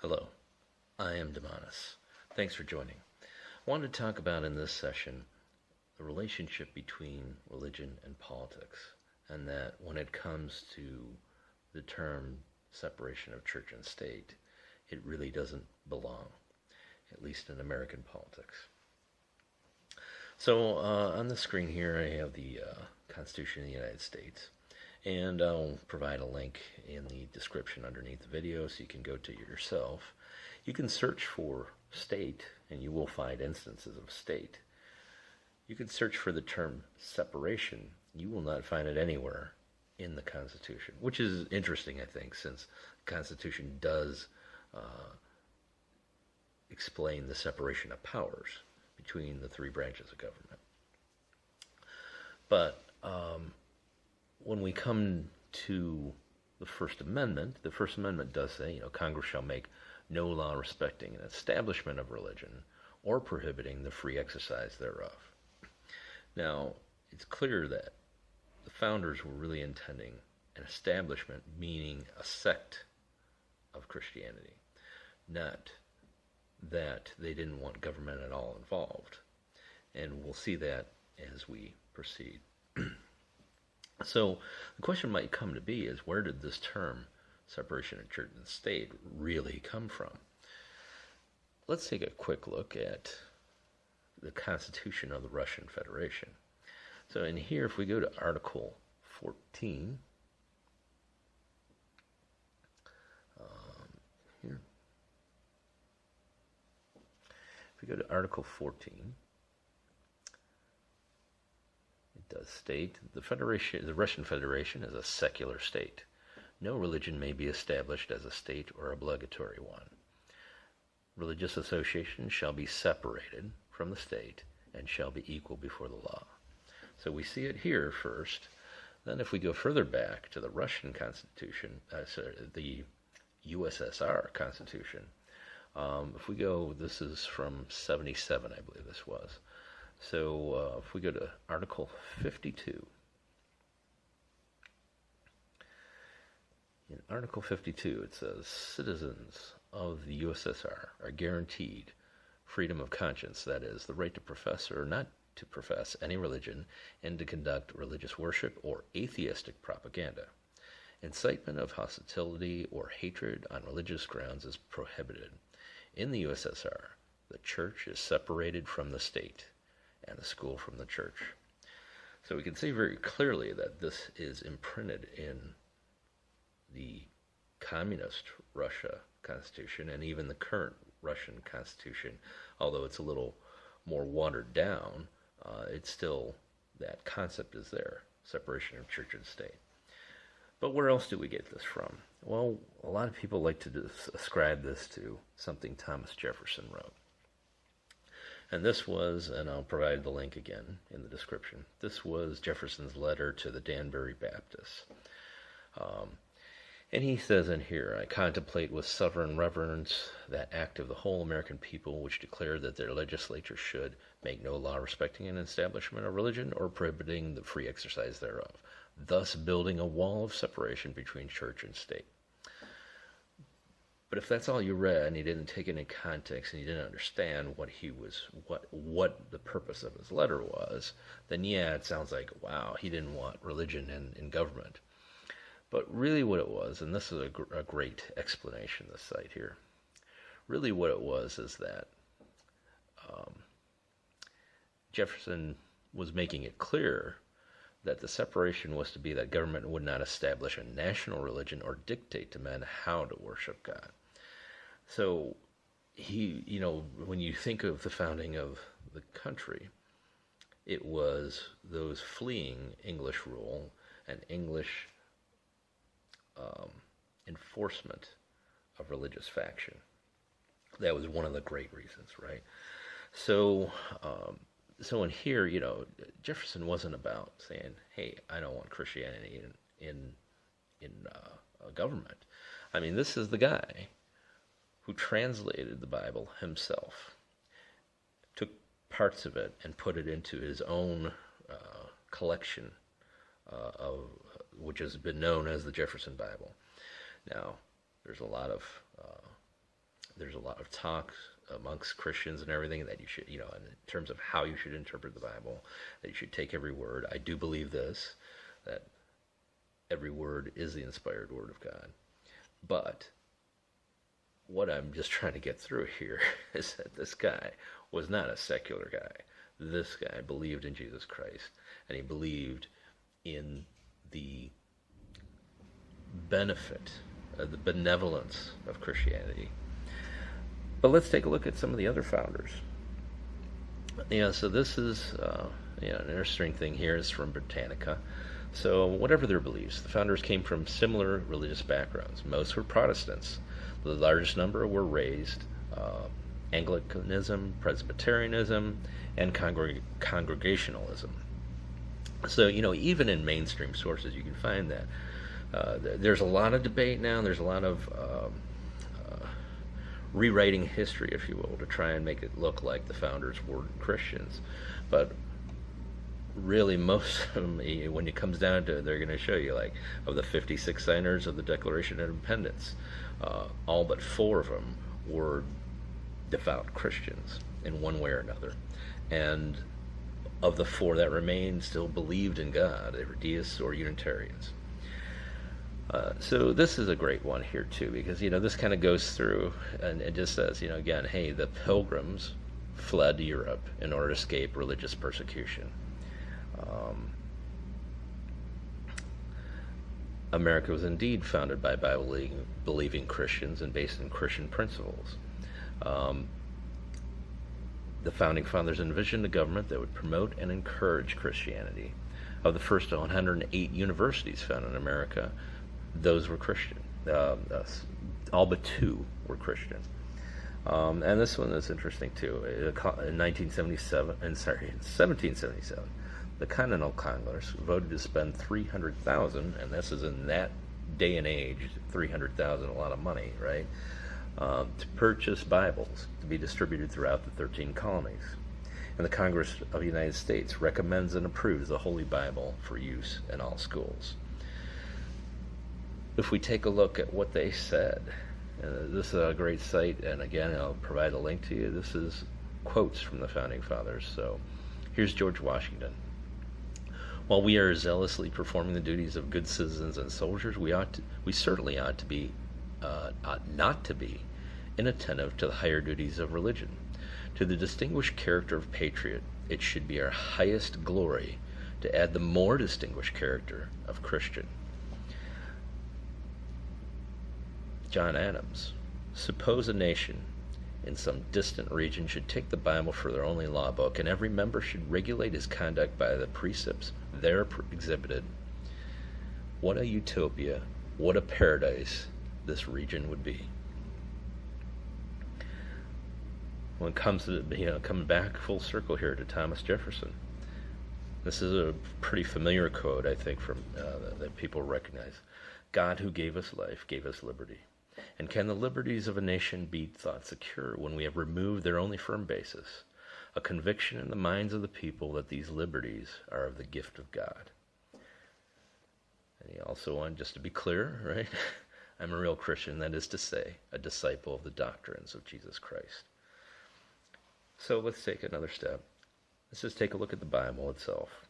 Hello, I am Damonous. Thanks for joining. I wanted to talk about in this session the relationship between religion and politics, and that when it comes to the term separation of church and state, it really doesn't belong, at least in American politics. So on the screen here I have the Constitution of the United States, and I'll provide a link in the description underneath the video so you can go to it yourself. You can search for state and you will find instances of state. You can search for the term separation. You will not find it anywhere in the Constitution, which is interesting, I think, since the Constitution does explain the separation of powers between the three branches of government. But when we come to the First Amendment does say, Congress shall make no law respecting an establishment of religion or prohibiting the free exercise thereof. Now, it's clear that the founders were really intending an establishment, meaning a sect of Christianity, not that they didn't want government at all involved. And we'll see that as we proceed. So the question might come to be is, where did this term separation of church and state really come from? Let's take a quick look at the Constitution of the Russian Federation. So in here, if we go to Article 14, if we go to Article 14, it does state the Russian Federation is a secular state. No religion may be established as a state or obligatory one. Religious associations shall be separated from the state and shall be equal before the law. So we see it here first. Then if we go further back to the Russian Constitution, the USSR Constitution, if we go, this is from 77, I believe this was. So if we go to Article 52, in Article 52 it says, citizens of the USSR are guaranteed freedom of conscience, that is, the right to profess or not to profess any religion and to conduct religious worship or atheistic propaganda. Incitement of hostility or hatred on religious grounds is prohibited. In the USSR, the church is separated from the state and the school from the church. So we can see very clearly that this is imprinted in the communist Russia Constitution and even the current Russian Constitution. Although it's a little more watered down, it's still, that concept is there, separation of church and state. But where else do we get this from? Well, a lot of people like to ascribe this to something Thomas Jefferson wrote. And this was, and I'll provide the link again in the description, this was Jefferson's letter to the Danbury Baptists. And he says in here, I contemplate with sovereign reverence that act of the whole American people which declared that their legislature should make no law respecting an establishment of religion or prohibiting the free exercise thereof, thus building a wall of separation between church and state. But if that's all you read and you didn't take it in context and you didn't understand what the purpose of his letter was, then yeah, it sounds like, wow, he didn't want religion in government. But really what it was, and this is a great explanation, this site here, really what it was is that Jefferson was making it clear that the separation was to be that government would not establish a national religion or dictate to men how to worship God. So he, when you think of the founding of the country, it was those fleeing English rule and English enforcement of religious faction. That was one of the great reasons, right? So in here, Jefferson wasn't about saying, hey, I don't want Christianity in government. I mean, this is the guy who translated the Bible himself, took parts of it and put it into his own collection which has been known as the Jefferson Bible. Now, there's a lot of There's a lot of talk amongst Christians and everything that you should, in terms of how you should interpret the Bible, that you should take every word. I do believe this, that every word is the inspired word of God. But what I'm just trying to get through here is that this guy was not a secular guy. This guy believed in Jesus Christ, and he believed in the benefit, the benevolence of Christianity. But let's take a look at some of the other founders. So this is an interesting thing here. Is from Britannica. So whatever their beliefs, the founders came from similar religious backgrounds. Most were Protestants. The largest number were raised Anglicanism, Presbyterianism, and Congregationalism. So, even in mainstream sources, you can find that. There's a lot of debate now. There's a lot of rewriting history, if you will, to try and make it look like the founders were Christians. But really, most of them, when it comes down to it, they're going to show you, like, of the 56 signers of the Declaration of Independence, all but 4 of them were devout Christians in one way or another. And of the 4 that remained still believed in God. They were deists or Unitarians. So this is a great one here too, because this kind of goes through and it just says, again, hey, the Pilgrims fled Europe in order to escape religious persecution. America was indeed founded by Bible-believing Christians and based on Christian principles. The founding fathers envisioned a government that would promote and encourage Christianity. Of the first 108 universities founded in America, those were Christian. All but 2 were Christian. And this one is interesting too. In 1777, the Continental Congress voted to spend $300,000, and this is in that day and age, $300,000, a lot of money, right? To purchase Bibles to be distributed throughout the 13 colonies. And the Congress of the United States recommends and approves the Holy Bible for use in all schools. If we take a look at what they said, this is a great site, and again, I'll provide a link to you. This is quotes from the Founding Fathers. So here's George Washington. While we are zealously performing the duties of good citizens and soldiers, we certainly ought not to be inattentive to the higher duties of religion. To the distinguished character of patriot, it should be our highest glory to add the more distinguished character of Christian. John Adams. Suppose a nation in some distant region should take the Bible for their only law book, and every member should regulate his conduct by the precepts there exhibited. What a utopia, what a paradise this region would be. When it comes to, coming back full circle here to Thomas Jefferson, this is a pretty familiar quote, I think, from that people recognize. God, who gave us life, gave us liberty. And can the liberties of a nation be thought secure when we have removed their only firm basis, a conviction in the minds of the people that these liberties are of the gift of God? And he also wanted, just to be clear, right? I'm a real Christian, that is to say, a disciple of the doctrines of Jesus Christ. So let's take another step. Let's just take a look at the Bible itself.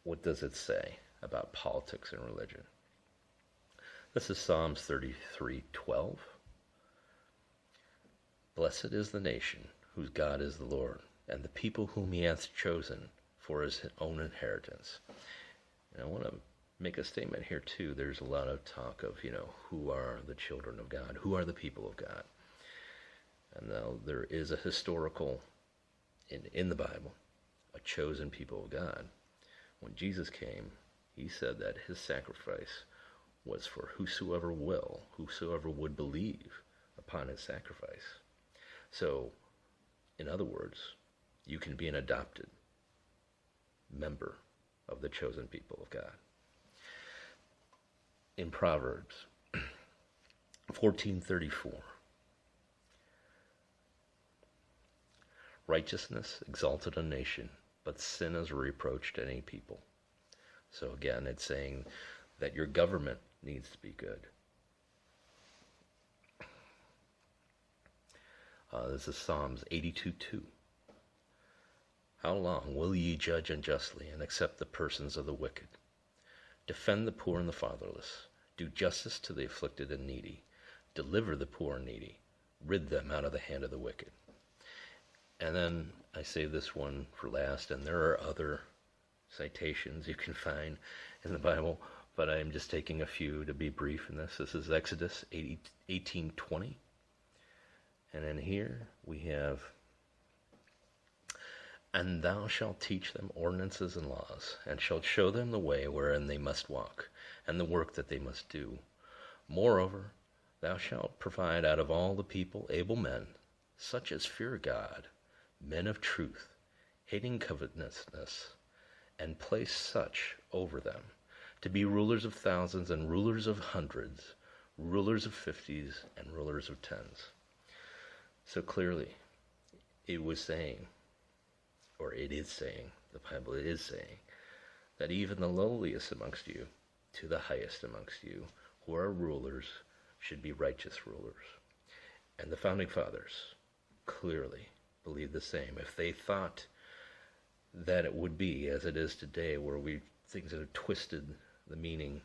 What does it say about politics and religion? This is Psalms 33:12. Blessed is the nation whose God is the Lord, and the people whom he hath chosen for his own inheritance. And I want to make a statement here too. There's a lot of talk of, who are the children of God? Who are the people of God? And now there is a historical, in the Bible, a chosen people of God. When Jesus came, he said that his sacrifice was for whosoever would believe upon his sacrifice. So, in other words, you can be an adopted member of the chosen people of God. In Proverbs 14:34, righteousness exalted a nation, but sin is a reproach to any people. So again, it's saying that your government needs to be good. This is Psalms 82:2. How long will ye judge unjustly and accept the persons of the wicked? Defend the poor and the fatherless. Do justice to the afflicted and needy. Deliver the poor and needy. Rid them out of the hand of the wicked. And then I save this one for last, and there are other citations you can find in the Bible, but I'm just taking a few to be brief in this. This is Exodus 18:20. And in here we have, and thou shalt teach them ordinances and laws, and shalt show them the way wherein they must walk, and the work that they must do. Moreover, thou shalt provide out of all the people able men, such as fear God, men of truth, hating covetousness, and place such over them, to be rulers of thousands and rulers of hundreds, rulers of fifties and rulers of tens. So clearly, it was saying, or it is saying, the Bible is saying, that even the lowliest amongst you, to the highest amongst you, who are rulers, should be righteous rulers. And the founding fathers clearly believed the same. If they thought that it would be as it is today, where things have twisted the meaning,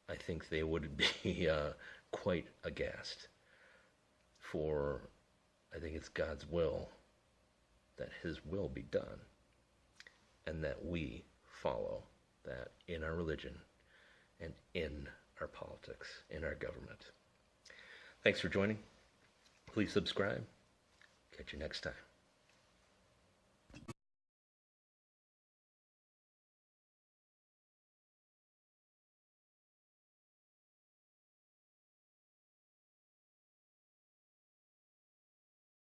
I think they would be quite aghast. For I think it's God's will that his will be done, and that we follow that in our religion and in our politics, in our government. Thanks for joining. Please subscribe. Catch you next time.